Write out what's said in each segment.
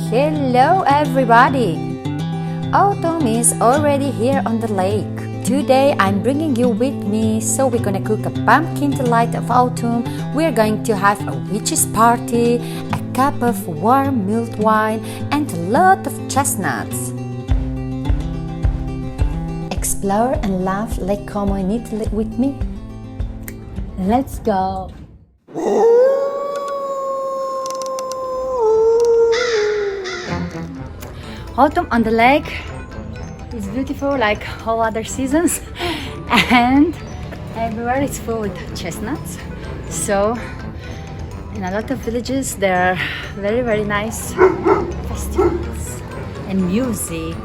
Hello everybody! Autumn is already here on the lake. Today I'm bringing you with me, so we're gonna cook a pumpkin delight of autumn. We're going to have a witch's party, a cup of warm mulled wine and a lot of chestnuts. Explore and love Lake Como in Italy with me. Let's go! Autumn on the lake is beautiful like all other seasons, and everywhere it's full with chestnuts. So in a lot of villages there are very nice festivals and music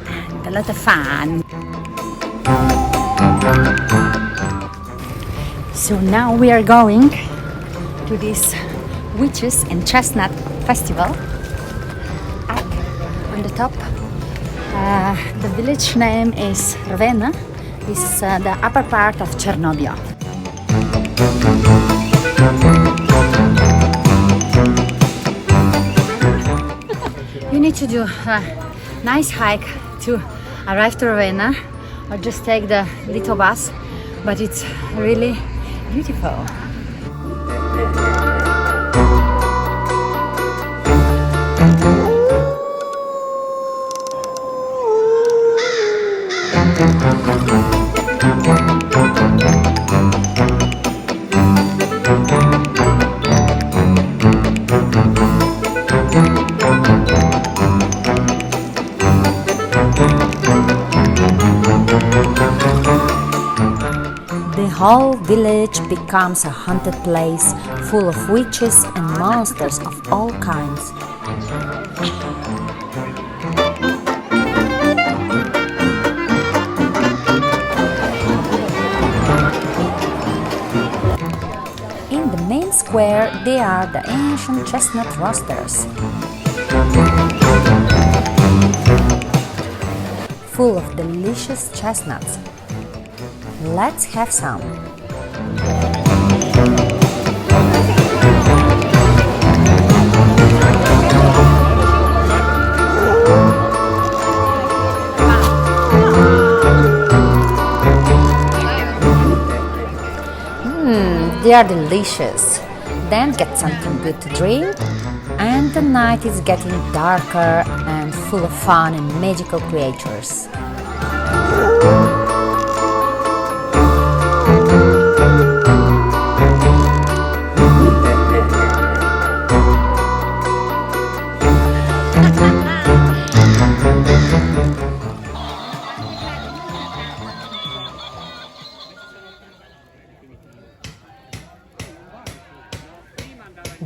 and a lot of fun. So now we are going to this witches and chestnut festival. On the top, the village name is Rovenna. This is the upper part of Cernobbio. You need to do a nice hike to arrive to Rovenna, or just take the little bus, but it's really beautiful. The whole village becomes a haunted place full of witches and monsters of all kinds. In the main square, there are the ancient chestnut roasters, full of delicious chestnuts. Let's have some. They are delicious. Then get something good to drink, and the night is getting darker and full of fun and magical creatures.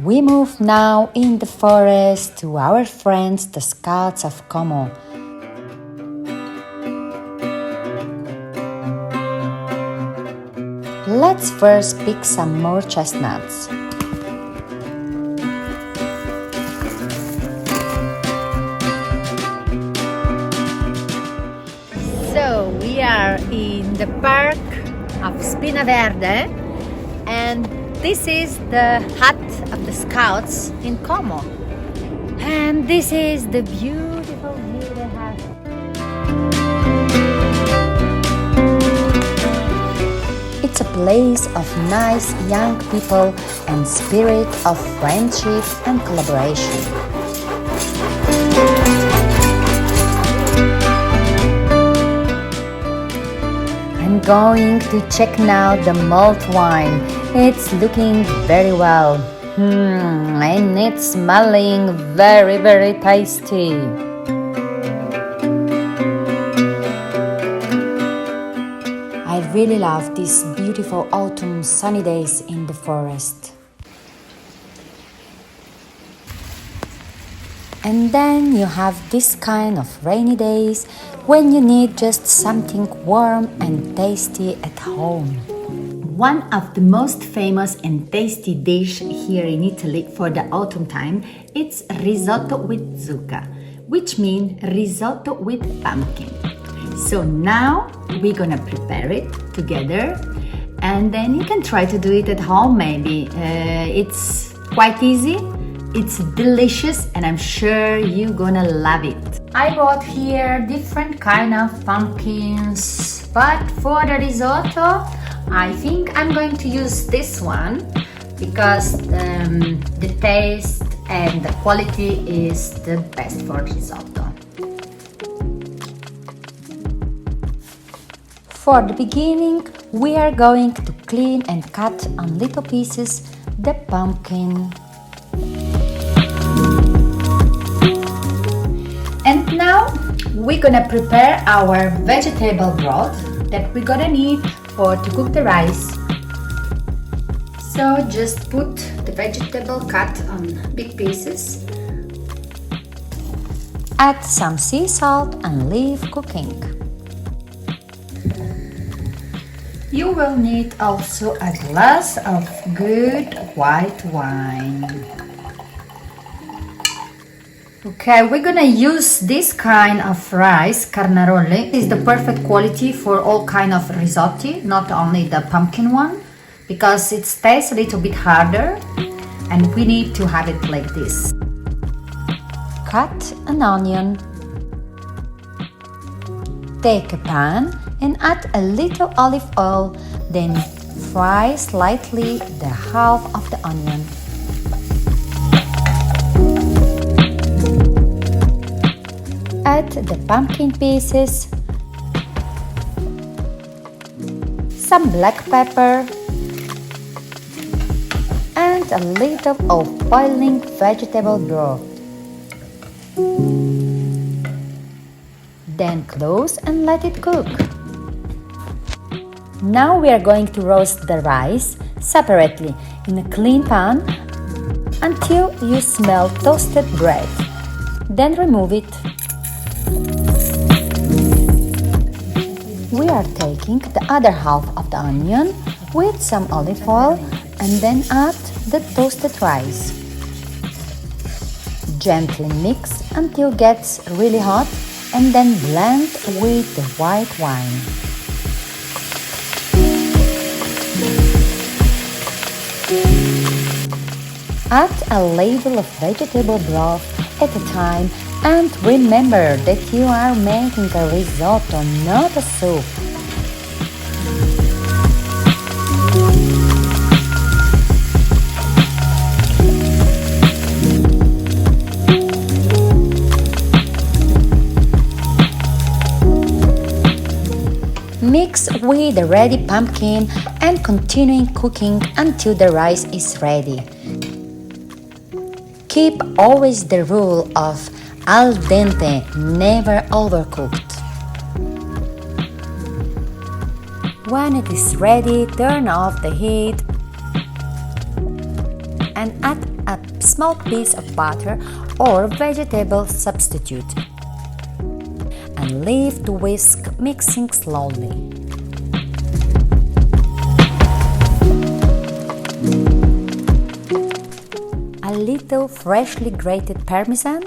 We move now in the forest to our friends, the Scouts of Como. Let's first pick some more chestnuts. So we are in the park of Spina Verde, and this is the hut of the Scouts in Como. And this is the beautiful view they have. It's a place of nice young people and spirit of friendship and collaboration. I'm going to check now the mulled wine. It's looking very well. And it's smelling very tasty. I really love these beautiful autumn sunny days in the forest. And then you have this kind of rainy days when you need just something warm and tasty at home. One of the most famous and tasty dish here in Italy for the autumn time, it's risotto with zucca, which means risotto with pumpkin. So now we're gonna prepare it together, and then you can try to do it at home maybe. It's quite easy It's delicious and I'm sure you're gonna love it. I bought here different kind of pumpkins, but for the risotto, I think I'm going to use this one because the taste and the quality is the best for risotto. For the beginning, we are going to clean and cut on little pieces the pumpkin. And now we're gonna prepare our vegetable broth that we're gonna need to cook the rice. So just put the vegetable cut on big pieces. Add some sea salt and leave cooking. You will need also a glass of good white wine. Okay, we're gonna use this kind of rice, Carnaroli. It's the perfect quality for all kind of risotto, not only the pumpkin one, because it tastes a little bit harder and we need to have it like this. Cut an onion. Take a pan and add a little olive oil, then fry slightly the half of the onion. Add the pumpkin pieces, some black pepper, and a little of boiling vegetable broth. Then close and let it cook. Now we are going to roast the rice separately in a clean pan until you smell toasted bread. Then remove it. We are taking the other half of the onion with some olive oil and then add the toasted rice. Gently mix until it gets really hot and then blend with the white wine. Add a ladle of vegetable broth at a time and remember that you are making a risotto, not a soup. Mix with the ready pumpkin and continue cooking until the rice is ready. Keep always the rule of al dente, never overcooked. When it is ready, turn off the heat and add a small piece of butter or vegetable substitute and leave to whisk, mixing slowly. A little freshly grated parmesan.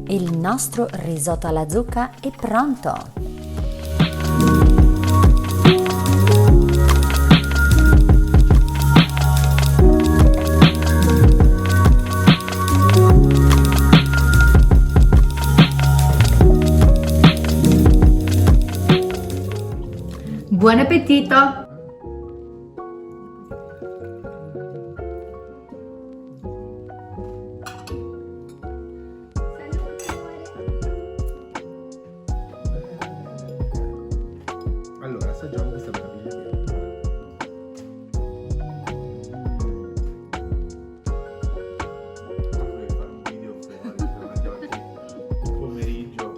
Il nostro risotto alla zucca è pronto! Buon appetito! Allora, assaggiamo questa meraviglia di dovrei fare un video fuori pomeriggio.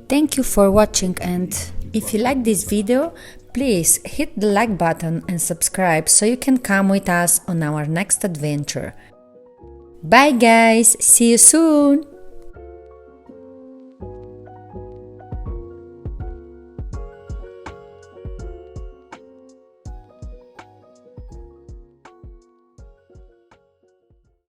Thank you for watching, and if you like this video, please hit the like button and subscribe so you can come with us on our next adventure. Bye guys, see you soon!